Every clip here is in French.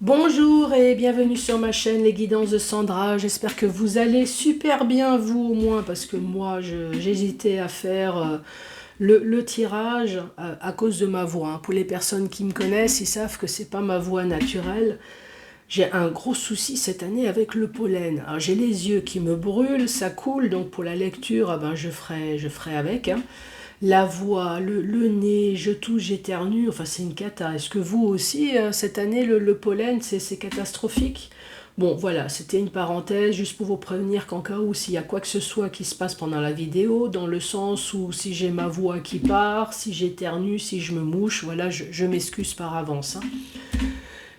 Bonjour et bienvenue sur ma chaîne Les Guidances de Sandra. J'espère que vous allez super bien, vous au moins, parce que moi j'hésitais à faire le tirage à cause de ma voix, hein. Pour les personnes qui me connaissent, ils savent que c'est pas ma voix naturelle. J'ai un gros souci cette année avec le pollen. Alors j'ai les yeux qui me brûlent, ça coule, donc pour la lecture, ah ben, je ferai avec, hein. La voix, le nez, je tousse, j'éternue, enfin c'est une cata. Est-ce que vous aussi, cette année, le pollen, c'est catastrophique? Bon, voilà, c'était une parenthèse, juste pour vous prévenir qu'en cas où s'il y a quoi que ce soit qui se passe pendant la vidéo, dans le sens où si j'ai ma voix qui part, si j'éternue, si je me mouche, voilà, je m'excuse par avance, hein.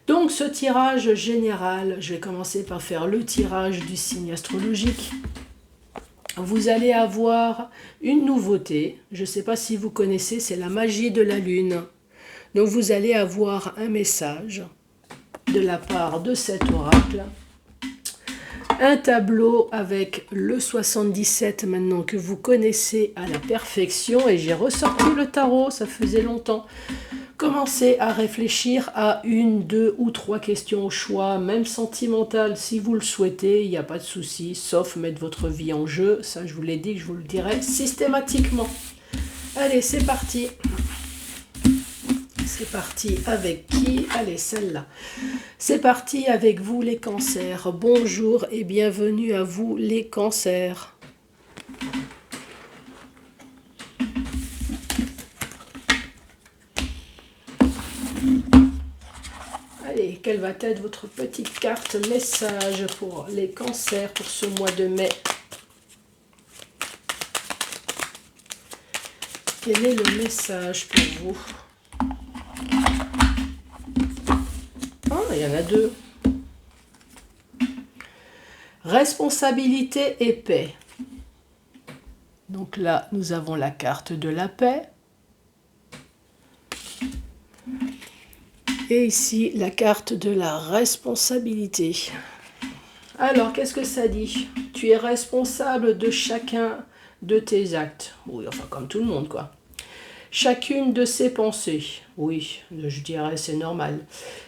Donc ce tirage général, je vais commencer par faire le tirage du signe astrologique. Vous allez avoir une nouveauté, je ne sais pas si vous connaissez, c'est la magie de la lune. Donc vous allez avoir un message de la part de cet oracle, un tableau avec le 77 maintenant que vous connaissez à la perfection, et j'ai ressorti le tarot, ça faisait longtemps. Commencez à réfléchir à une, deux ou trois questions au choix, même sentimentales si vous le souhaitez, il n'y a pas de souci, sauf mettre votre vie en jeu, ça je vous l'ai dit, je vous le dirai systématiquement. Allez, c'est parti. C'est parti avec qui? Allez, celle-là. C'est parti avec vous les cancers. Bonjour et bienvenue à vous les cancers. Allez, quelle va être votre petite carte message pour les cancers pour ce mois de mai? Quel est le message pour vous? Ah, il y en a deux. Responsabilité et paix. Donc là, nous avons la carte de la paix. Et ici, la carte de la responsabilité. Alors, qu'est-ce que ça dit? Tu es responsable de chacun de tes actes. Oui, enfin, comme tout le monde, quoi. Chacune de ses pensées. Oui, je dirais c'est normal.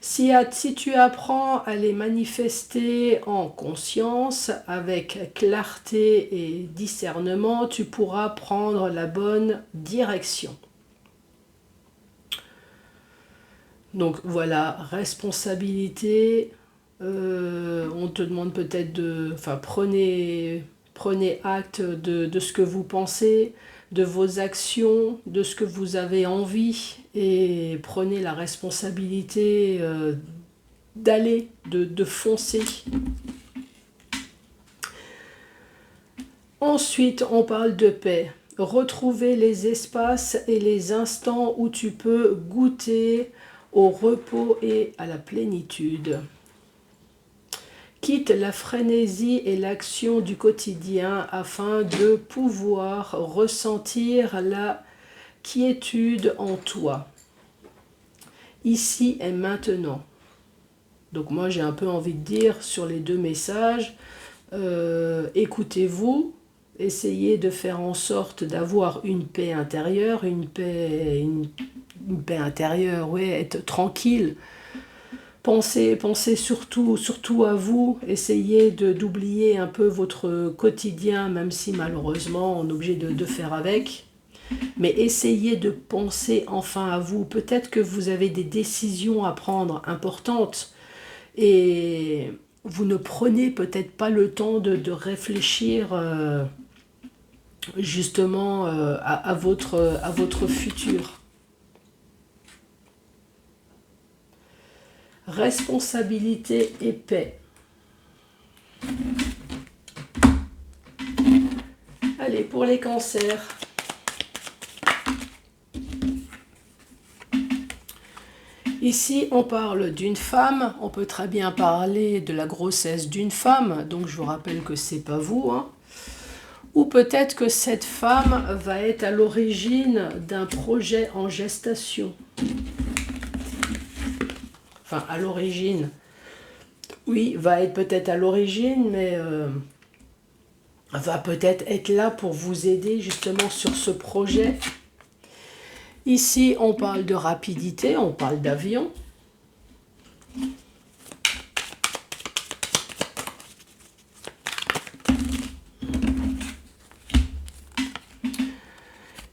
Si tu apprends à les manifester en conscience, avec clarté et discernement, tu pourras prendre la bonne direction. Donc voilà, responsabilité. On te demande peut-être de... Enfin, prenez acte de ce que vous pensez, de vos actions, de ce que vous avez envie, et prenez la responsabilité d'aller, de foncer. Ensuite, on parle de paix. Retrouver les espaces et les instants où tu peux goûter au repos et à la plénitude. Quitte la frénésie et l'action du quotidien afin de pouvoir ressentir la quiétude en toi, ici et maintenant. Donc moi j'ai un peu envie de dire sur les deux messages, écoutez-vous, essayez de faire en sorte d'avoir une paix intérieure, une paix intérieure, ouais, être tranquille. Pensez surtout à vous, essayez d'oublier un peu votre quotidien, même si malheureusement on est obligé de faire avec. Mais essayez de penser enfin à vous. Peut-être que vous avez des décisions à prendre importantes et vous ne prenez peut-être pas le temps de réfléchir justement à votre futur. Responsabilité et paix. Allez, pour les cancers. Ici, on parle d'une femme. On peut très bien parler de la grossesse d'une femme. Donc, je vous rappelle que c'est pas vous, hein. Ou peut-être que cette femme va être à l'origine d'un projet en gestation. Enfin, à l'origine. Oui, va être peut-être à l'origine, mais va peut-être être là pour vous aider justement sur ce projet. Ici, on parle de rapidité, on parle d'avion.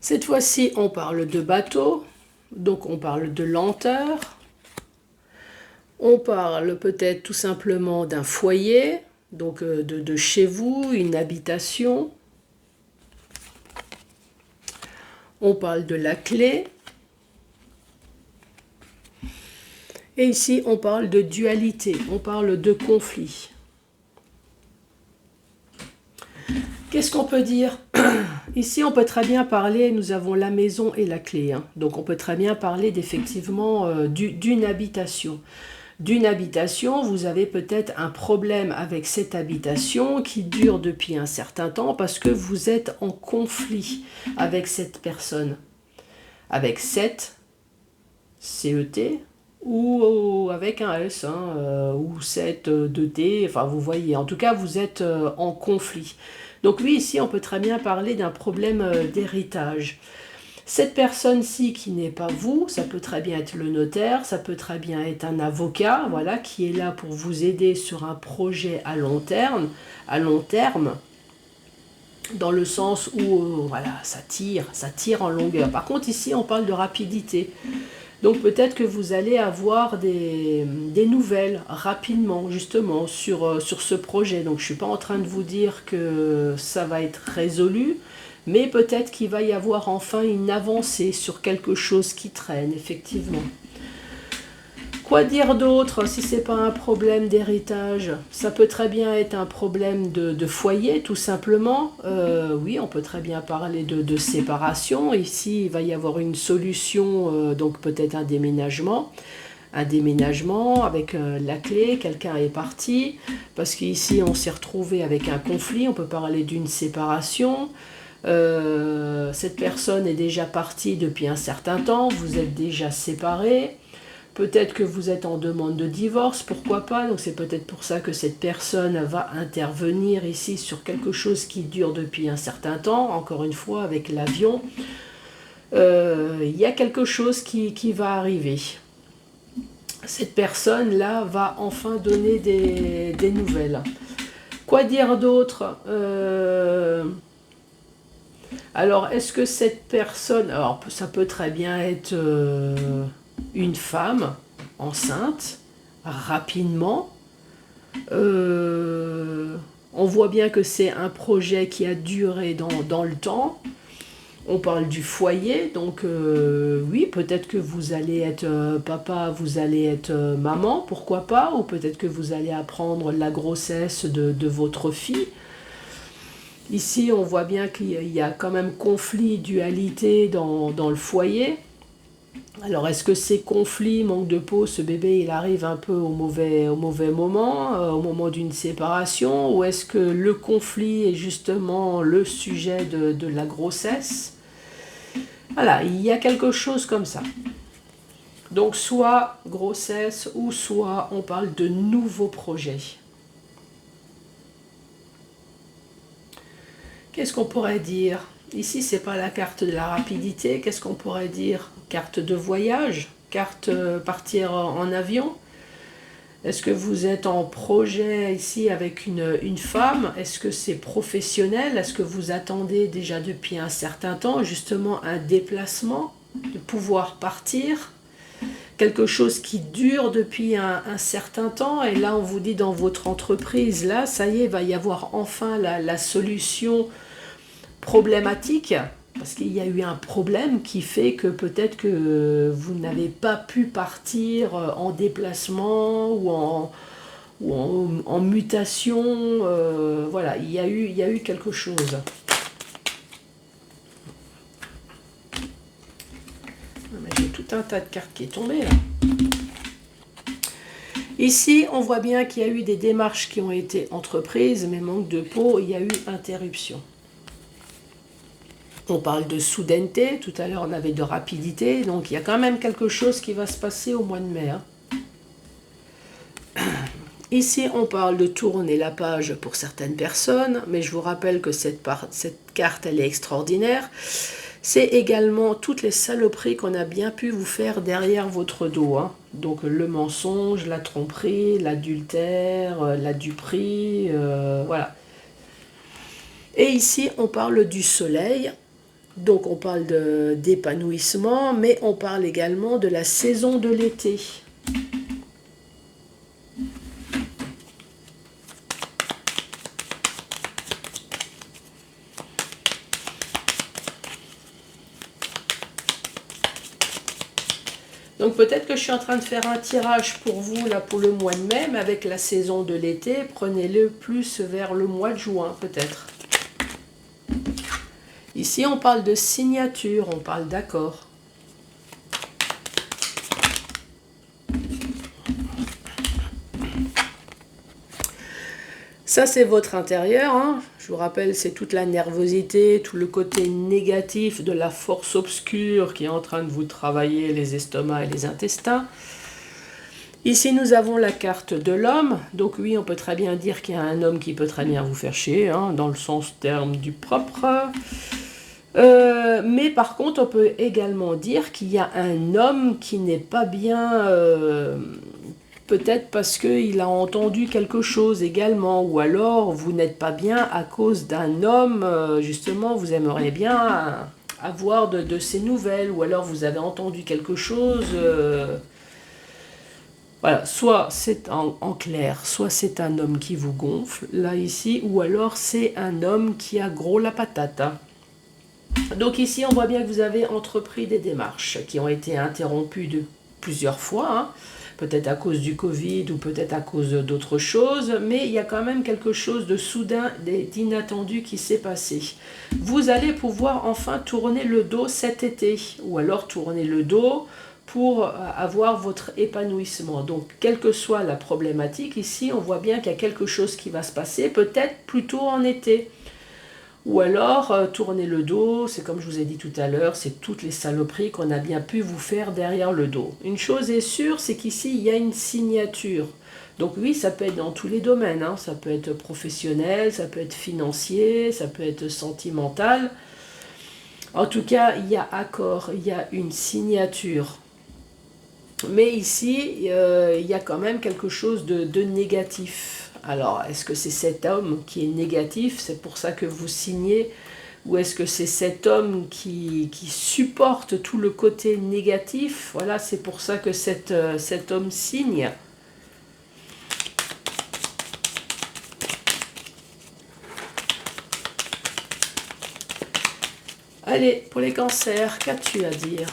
Cette fois-ci, on parle de bateau, donc on parle de lenteur. On parle peut-être tout simplement d'un foyer, donc de chez vous, une habitation. On parle de la clé. Et ici, on parle de dualité, on parle de conflit. Qu'est-ce qu'on peut dire? Ici, on peut très bien parler, nous avons la maison et la clé. Donc, on peut très bien parler d'effectivement d'une habitation. D'une habitation, vous avez peut-être un problème avec cette habitation qui dure depuis un certain temps parce que vous êtes en conflit avec cette personne. Avec cette, C-E-T, ou avec un S, ou cette, 2T, enfin vous voyez, en tout cas vous êtes en conflit. Donc oui, ici on peut très bien parler d'un problème d'héritage. Cette personne-ci qui n'est pas vous, ça peut très bien être le notaire, ça peut très bien être un avocat, voilà, qui est là pour vous aider sur un projet à long terme, dans le sens où voilà, ça tire en longueur. Par contre ici on parle de rapidité. Donc peut-être que vous allez avoir des nouvelles rapidement justement sur ce projet. Donc je ne suis pas en train de vous dire que ça va être résolu, mais peut-être qu'il va y avoir enfin une avancée sur quelque chose qui traîne, effectivement. Quoi dire d'autre si ce n'est pas un problème d'héritage? Ça peut très bien être un problème de foyer, tout simplement. Oui, on peut très bien parler de séparation. Ici, il va y avoir une solution, donc peut-être un déménagement. Un déménagement avec la clé, quelqu'un est parti, parce qu'ici, on s'est retrouvé avec un conflit. On peut parler d'une séparation. Cette personne est déjà partie depuis un certain temps, vous êtes déjà séparés. Peut-être que vous êtes en demande de divorce, pourquoi pas. Donc c'est peut-être pour ça que cette personne va intervenir ici sur quelque chose qui dure depuis un certain temps. Encore une fois, avec l'avion, il y a quelque chose qui va arriver. Cette personne-là va enfin donner des nouvelles. Quoi dire d'autre? Alors, est-ce que cette personne... Alors, ça peut très bien être une femme enceinte, rapidement. On voit bien que c'est un projet qui a duré dans le temps. On parle du foyer, donc oui, peut-être que vous allez être papa, vous allez être maman, pourquoi pas, ou peut-être que vous allez apprendre la grossesse de votre fille. Ici, on voit bien qu'il y a quand même conflit, dualité dans le foyer. Alors, est-ce que ces conflits, manque de peau, ce bébé, il arrive un peu au mauvais moment, au moment d'une séparation, ou est-ce que le conflit est justement le sujet de la grossesse? Voilà, il y a quelque chose comme ça. Donc, soit grossesse, ou soit on parle de nouveaux projets. Qu'est-ce qu'on pourrait dire? Ici, c'est pas la carte de la rapidité. Qu'est-ce qu'on pourrait dire? Carte de voyage? Carte partir en avion? Est-ce que vous êtes en projet ici avec une femme? Est-ce que c'est professionnel? Est-ce que vous attendez déjà depuis un certain temps justement un déplacement, de pouvoir partir? Quelque chose qui dure depuis un certain temps, et là on vous dit dans votre entreprise, là ça y est, il va y avoir enfin la solution problématique, parce qu'il y a eu un problème qui fait que peut-être que vous n'avez pas pu partir en déplacement ou en mutation, voilà, il y a eu quelque chose. J'ai tout un tas de cartes qui est tombé là. Ici, on voit bien qu'il y a eu des démarches qui ont été entreprises, mais manque de peau, il y a eu interruption. On parle de soudaineté, tout à l'heure on avait de rapidité, donc il y a quand même quelque chose qui va se passer au mois de mai. Ici, on parle de tourner la page pour certaines personnes, mais je vous rappelle que cette carte, elle est extraordinaire. C'est également toutes les saloperies qu'on a bien pu vous faire derrière votre dos. Donc le mensonge, la tromperie, l'adultère, la duperie, voilà. Et ici, on parle du soleil. Donc on parle d'épanouissement, mais on parle également de la saison de l'été. Donc peut-être que je suis en train de faire un tirage pour vous là pour le mois de mai, mais avec la saison de l'été, prenez-le plus vers le mois de juin peut-être. Ici on parle de signature, on parle d'accord. Ça c'est votre intérieur, hein. Je vous rappelle, c'est toute la nervosité, tout le côté négatif de la force obscure qui est en train de vous travailler les estomacs et les intestins. Ici, nous avons la carte de l'homme. Donc oui, on peut très bien dire qu'il y a un homme qui peut très bien vous faire chier, hein, dans le sens terme du propre. Mais par contre, on peut également dire qu'il y a un homme qui n'est pas bien, peut-être parce qu'il a entendu quelque chose également, ou alors vous n'êtes pas bien à cause d'un homme, justement, vous aimeriez bien avoir de ces nouvelles, ou alors vous avez entendu quelque chose... Voilà, soit c'est en clair, soit c'est un homme qui vous gonfle, là ici, ou alors c'est un homme qui a gros la patate. Donc ici, on voit bien que vous avez entrepris des démarches qui ont été interrompues de plusieurs fois, hein, peut-être à cause du Covid ou peut-être à cause d'autres choses, mais il y a quand même quelque chose de soudain, d'inattendu qui s'est passé. Vous allez pouvoir enfin tourner le dos cet été, ou alors tourner le dos pour avoir votre épanouissement. Donc, quelle que soit la problématique, ici, on voit bien qu'il y a quelque chose qui va se passer, peut-être plutôt en été. Ou alors, tourner le dos, c'est comme je vous ai dit tout à l'heure, c'est toutes les saloperies qu'on a bien pu vous faire derrière le dos. Une chose est sûre, c'est qu'ici, il y a une signature. Donc oui, ça peut être dans tous les domaines, hein. Ça peut être professionnel, ça peut être financier, ça peut être sentimental. En tout cas, il y a accord, il y a une signature. Mais ici, il y a quand même quelque chose de négatif. Alors, est-ce que c'est cet homme qui est négatif, c'est pour ça que vous signez, ou est-ce que c'est cet homme qui supporte tout le côté négatif? Voilà, c'est pour ça que cet homme signe. Allez, pour les cancers, qu'as-tu à dire?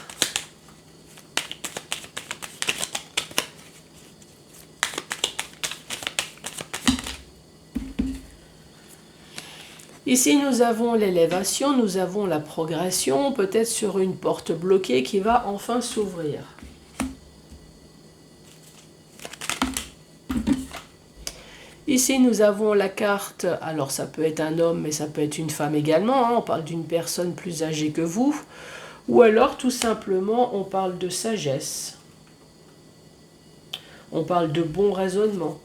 Ici, nous avons l'élévation, nous avons la progression, peut-être sur une porte bloquée qui va enfin s'ouvrir. Ici, nous avons la carte, alors ça peut être un homme, mais ça peut être une femme également, hein, on parle d'une personne plus âgée que vous, ou alors tout simplement, on parle de sagesse, on parle de bon raisonnement.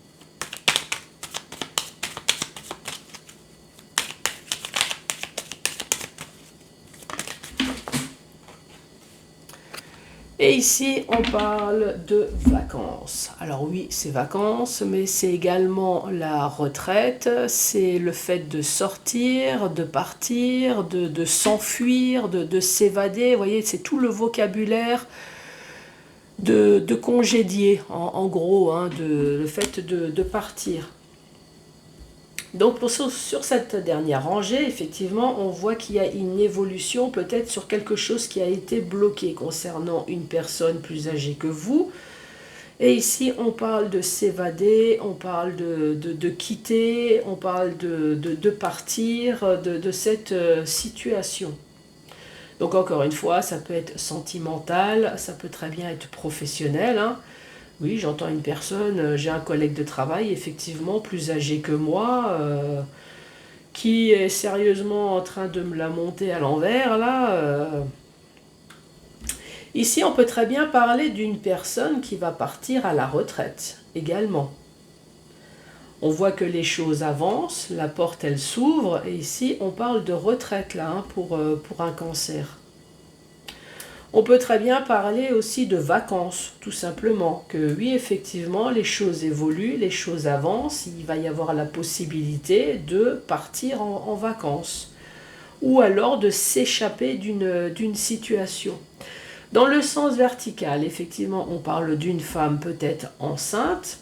Et ici, on parle de vacances. Alors oui, c'est vacances, mais c'est également la retraite, c'est le fait de sortir, de partir, de s'enfuir, de s'évader. Vous voyez, c'est tout le vocabulaire de congédier, en gros, hein, le fait de partir. Donc sur cette dernière rangée, effectivement, on voit qu'il y a une évolution peut-être sur quelque chose qui a été bloqué concernant une personne plus âgée que vous. Et ici, on parle de s'évader, on parle de quitter, on parle de partir de cette situation. Donc encore une fois, ça peut être sentimental, ça peut très bien être professionnel, hein. Oui, j'entends une personne, j'ai un collègue de travail, effectivement, plus âgé que moi, qui est sérieusement en train de me la monter à l'envers, là. Ici, on peut très bien parler d'une personne qui va partir à la retraite, également. On voit que les choses avancent, la porte, elle s'ouvre, et ici, on parle de retraite, là, hein, pour un cancer. On peut très bien parler aussi de vacances, tout simplement, que oui, effectivement, les choses évoluent, les choses avancent, il va y avoir la possibilité de partir en vacances. ou alors de s'échapper d'une situation. Dans le sens vertical, effectivement, on parle d'une femme peut-être enceinte,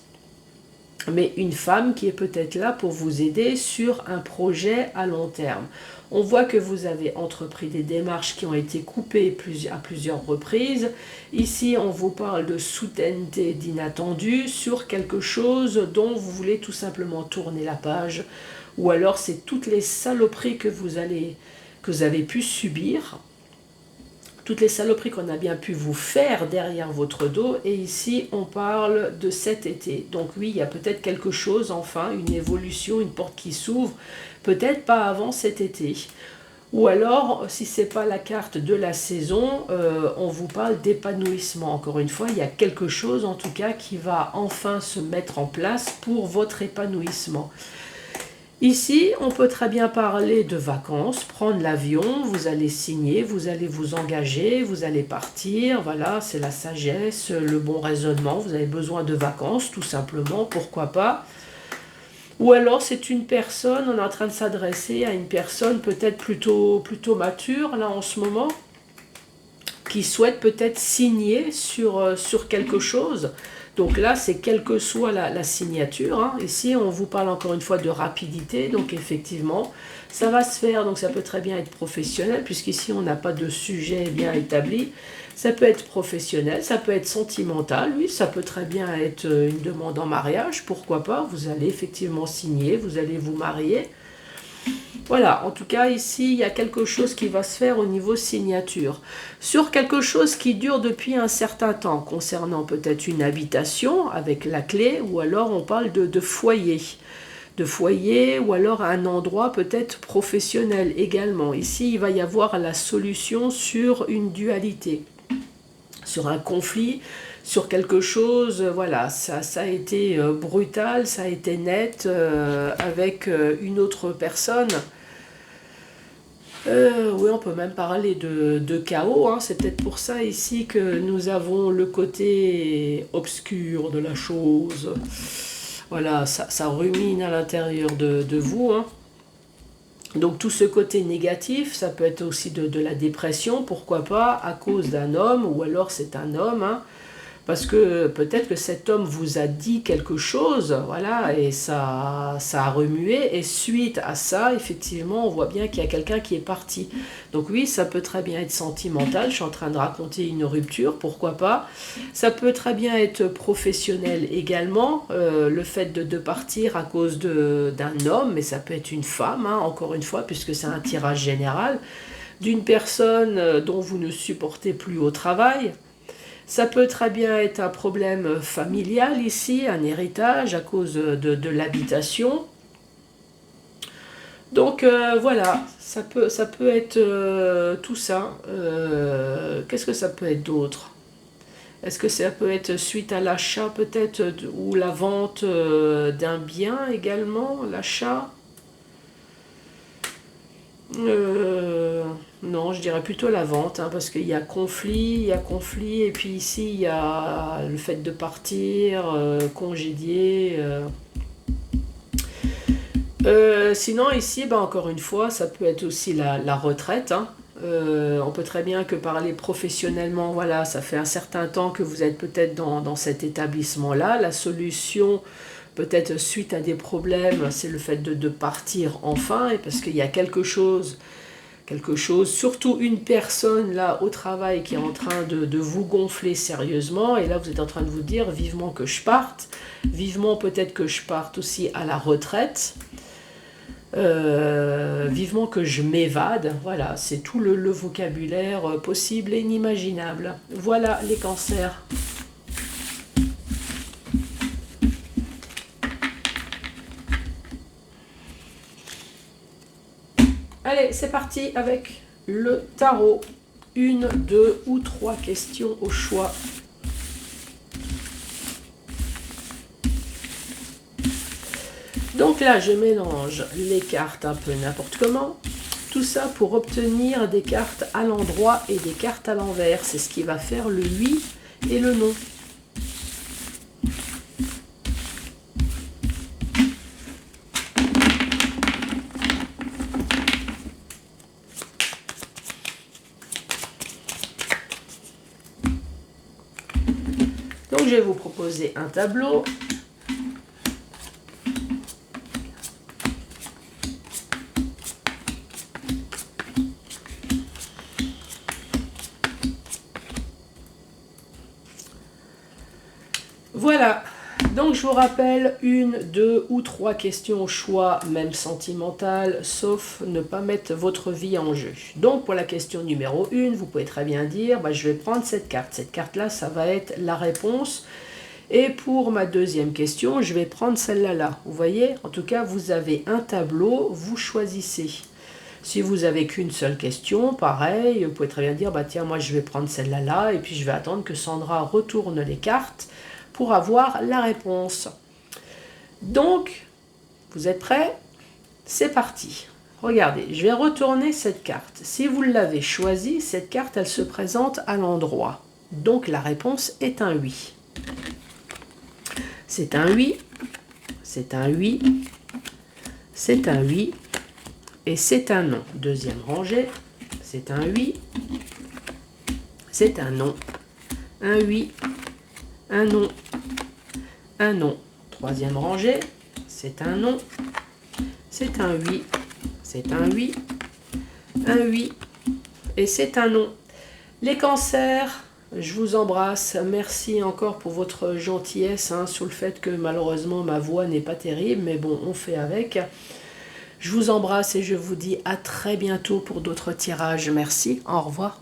mais une femme qui est peut-être là pour vous aider sur un projet à long terme. On voit que vous avez entrepris des démarches qui ont été coupées à plusieurs reprises. Ici, on vous parle de soudaineté, d'inattendu sur quelque chose dont vous voulez tout simplement tourner la page. Ou alors, c'est toutes les saloperies que vous avez pu subir, toutes les saloperies qu'on a bien pu vous faire derrière votre dos. Et ici, on parle de cet été. Donc oui, il y a peut-être quelque chose, enfin, une évolution, une porte qui s'ouvre. Peut-être pas avant cet été. Ou alors, si ce n'est pas la carte de la saison, on vous parle d'épanouissement. Encore une fois, il y a quelque chose, en tout cas, qui va enfin se mettre en place pour votre épanouissement. Ici, on peut très bien parler de vacances, prendre l'avion, vous allez signer, vous allez vous engager, vous allez partir, voilà, c'est la sagesse, le bon raisonnement, vous avez besoin de vacances, tout simplement, pourquoi pas. Ou alors c'est une personne, on est en train de s'adresser à une personne peut-être plutôt mature, là en ce moment, qui souhaite peut-être signer sur quelque chose. Donc là, c'est quelle que soit la signature. Hein. Ici, on vous parle encore une fois de rapidité. Donc effectivement, ça va se faire. Donc ça peut très bien être professionnel, puisqu'ici, on n'a pas de sujet bien établi. Ça peut être professionnel, ça peut être sentimental. Oui, ça peut très bien être une demande en mariage. Pourquoi pas? Vous allez effectivement signer, vous allez vous marier. Voilà, en tout cas ici, il y a quelque chose qui va se faire au niveau signature. Sur quelque chose qui dure depuis un certain temps, concernant peut-être une habitation avec la clé, ou alors on parle de foyer. De foyer, ou alors un endroit peut-être professionnel également. Ici, il va y avoir la solution sur une dualité, sur un conflit, sur quelque chose, voilà, ça a été brutal, ça a été net avec une autre personne. Oui, on peut même parler de chaos, hein. C'est peut-être pour ça ici que nous avons le côté obscur de la chose. Voilà, ça rumine à l'intérieur de vous, hein. Donc tout ce côté négatif, ça peut être aussi de la dépression, pourquoi pas, à cause d'un homme, ou alors c'est un homme, hein. Parce que peut-être que cet homme vous a dit quelque chose, voilà, et ça a remué, et suite à ça, effectivement, on voit bien qu'il y a quelqu'un qui est parti. Donc oui, ça peut très bien être sentimental, je suis en train de raconter une rupture, pourquoi pas. Ça peut très bien être professionnel également, le fait de partir à cause d'un homme, mais ça peut être une femme, hein, encore une fois, puisque c'est un tirage général, d'une personne dont vous ne supportez plus au travail. Ça peut très bien être un problème familial ici, un héritage à cause de l'habitation. Donc voilà, ça peut être tout ça. Qu'est-ce que ça peut être d'autre? Est-ce que ça peut être suite à l'achat peut-être ou la vente d'un bien également, l'achat? Non, je dirais plutôt la vente, hein, parce qu'il y a conflit, et puis ici il y a le fait de partir, congédier. Sinon ici, bah, encore une fois, ça peut être aussi la retraite, hein. On peut très bien que parler professionnellement, voilà, ça fait un certain temps que vous êtes peut-être dans cet établissement-là. La solution, peut-être suite à des problèmes, c'est le fait de partir enfin, et parce qu'il y a quelque chose, surtout une personne là au travail qui est en train de vous gonfler sérieusement, et là vous êtes en train de vous dire vivement que je parte, vivement peut-être que je parte aussi à la retraite, vivement que je m'évade, voilà, c'est tout le vocabulaire possible et inimaginable. Voilà les cancers. Allez, c'est parti avec le tarot. 1, 2 ou 3 questions au choix. Donc là, je mélange les cartes un peu n'importe comment. Tout ça pour obtenir des cartes à l'endroit et des cartes à l'envers. C'est ce qui va faire le oui et le non. je vais vous proposer un tableau. Voilà, donc je vous rappelle 1, 2 ou 3 questions au choix, même sentimentales, sauf ne pas mettre votre vie en jeu. Donc pour la question numéro 1, vous pouvez très bien dire, je vais prendre cette carte. Cette carte-là, ça va être la réponse. Et pour ma deuxième question, je vais prendre celle-là. Là. Vous voyez, en tout cas, vous avez un tableau, vous choisissez. Si vous n'avez qu'une seule question, pareil, vous pouvez très bien dire, tiens, moi je vais prendre celle-là, là, et puis je vais attendre que Sandra retourne les cartes pour avoir la réponse. Donc, vous êtes prêts? C'est parti. Regardez, je vais retourner cette carte. Si vous l'avez choisie, cette carte, elle se présente à l'endroit. Donc, la réponse est un oui. C'est un oui, c'est un oui, c'est un oui, et c'est un non. Deuxième rangée, c'est un oui, c'est un non, un oui, un non, un non. Troisième rangée, c'est un non, c'est un oui, c'est un oui, et c'est un non. Les cancers, je vous embrasse. Merci encore pour votre gentillesse sur le fait que malheureusement ma voix n'est pas terrible, mais bon, on fait avec. Je vous embrasse et je vous dis à très bientôt pour d'autres tirages. Merci, au revoir.